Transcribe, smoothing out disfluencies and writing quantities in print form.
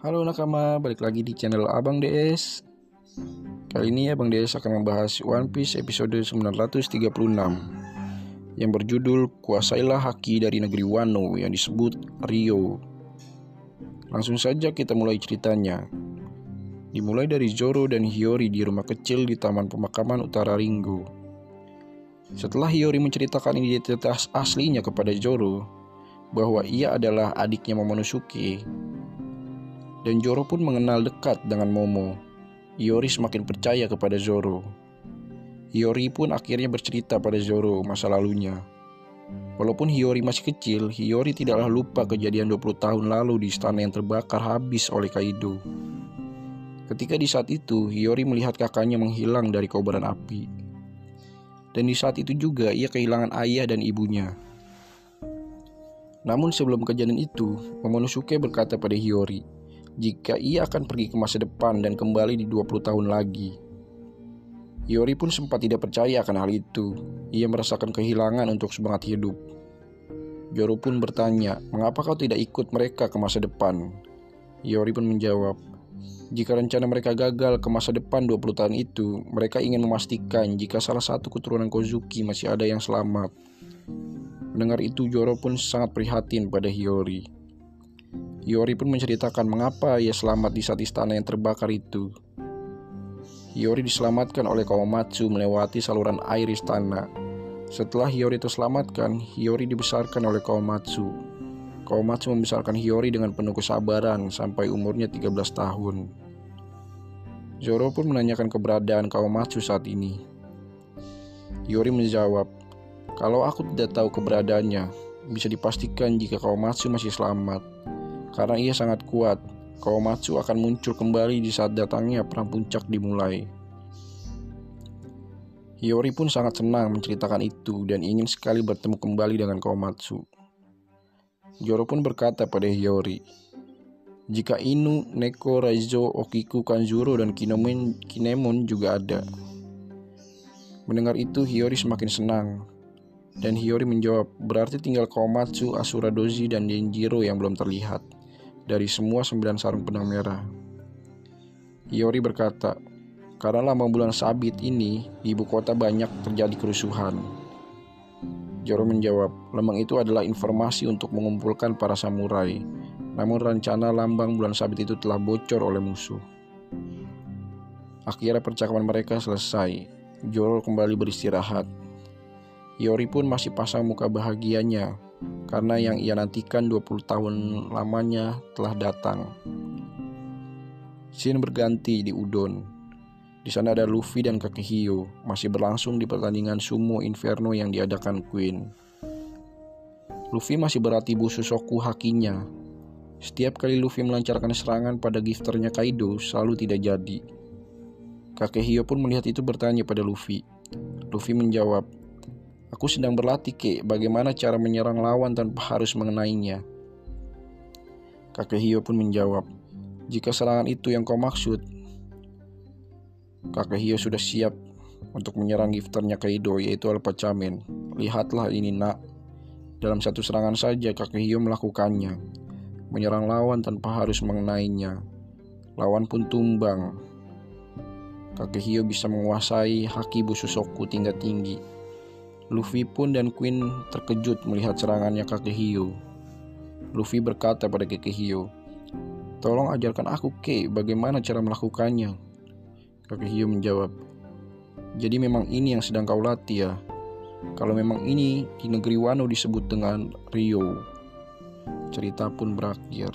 Halo nakama, balik lagi di channel Abang DS. Kali ini Abang DS akan membahas One Piece episode 936 yang berjudul Kuasailah Haki dari Negeri Wano yang disebut Rio. Langsung saja kita mulai ceritanya. Dimulai dari Zoro dan Hiyori di rumah kecil di Taman Pemakaman Utara Ringo. Setelah Hiyori menceritakan identitas aslinya kepada Zoro, bahwa ia adalah adiknya Momonosuke, dan Zoro pun mengenal dekat dengan Momo, Hiyori semakin percaya kepada Zoro. Hiyori pun akhirnya bercerita pada Zoro masa lalunya. Walaupun Hiyori masih kecil, Hiyori tidaklah lupa kejadian 20 tahun lalu di istana yang terbakar habis oleh Kaido. Ketika di saat itu, Hiyori melihat kakaknya menghilang dari kobaran api. Dan di saat itu juga ia kehilangan ayah dan ibunya. Namun sebelum kejadian itu, Momonosuke berkata pada Hiyori jika ia akan pergi ke masa depan dan kembali di 20 tahun lagi. Hiyori pun sempat tidak percaya akan hal itu. Ia merasakan kehilangan untuk semangat hidup. Zoro pun bertanya, mengapa kau tidak ikut mereka ke masa depan? Hiyori pun menjawab, jika rencana mereka gagal ke masa depan 20 tahun itu, mereka ingin memastikan jika salah satu keturunan Kozuki masih ada yang selamat. Mendengar itu, Zoro pun sangat prihatin pada Hiyori. Hiyori pun menceritakan mengapa ia selamat di saat istana yang terbakar itu. Hiyori diselamatkan oleh Kawamatsu melewati saluran air istana. Setelah Hiyori terselamatkan, Hiyori dibesarkan oleh Kawamatsu. Kawamatsu membesarkan Hiyori dengan penuh kesabaran sampai umurnya 13 tahun. Zoro pun menanyakan keberadaan Kawamatsu saat ini. Hiyori menjawab, kalau aku tidak tahu keberadaannya, bisa dipastikan jika Kawamatsu masih selamat. Karena ia sangat kuat, Kawamatsu akan muncul kembali di saat datangnya perang puncak dimulai. Hiyori pun sangat senang menceritakan itu dan ingin sekali bertemu kembali dengan Kawamatsu. Zoro pun berkata pada Hiyori, jika Inu, Neko, Raizo, Okiku, Kanjuro, dan Kinemon juga ada. Mendengar itu Hiyori semakin senang. Dan Hiyori menjawab, berarti tinggal Kawamatsu, Asura Doji, dan Denjiro yang belum terlihat dari semua 9 sarung benang merah. Hiyori berkata, karena lama bulan sabit ini di ibu kota banyak terjadi kerusuhan. Zoro menjawab, lembang itu adalah informasi untuk mengumpulkan para samurai. Namun rencana lambang bulan sabit itu telah bocor oleh musuh. Akhirnya percakapan mereka selesai. Zoro kembali beristirahat. Hiyori pun masih pasang muka bahagianya karena yang ia nantikan 20 tahun lamanya telah datang. Scene berganti di Udon. Di sana ada Luffy dan Kakehio masih berlangsung di pertandingan sumo Inferno yang diadakan Queen. Luffy masih berlatih Bususoku hakinya. Setiap kali Luffy melancarkan serangan pada gifternya Kaido selalu tidak jadi. Kakehio pun melihat itu bertanya pada Luffy. Luffy menjawab, aku sedang berlatih bagaimana cara menyerang lawan tanpa harus mengenainya. Kakehio pun menjawab, jika serangan itu yang kau maksud, Kakehio sudah siap untuk menyerang gifternya Kaido yaitu Alphachamen. Lihatlah ini nak. Dalam satu serangan saja Kakehio melakukannya, menyerang lawan tanpa harus mengenainya. Lawan pun tumbang. Kakehio bisa menguasai haki Bususoku tingkat tinggi. Luffy pun dan Queen terkejut melihat serangannya Kakehio. Luffy berkata pada Kakehio, tolong ajarkan aku bagaimana cara melakukannya. Kakehio menjawab, jadi memang ini yang sedang kau latih ya. Kalau memang ini di negeri Wano disebut dengan Rio. Cerita pun berakhir.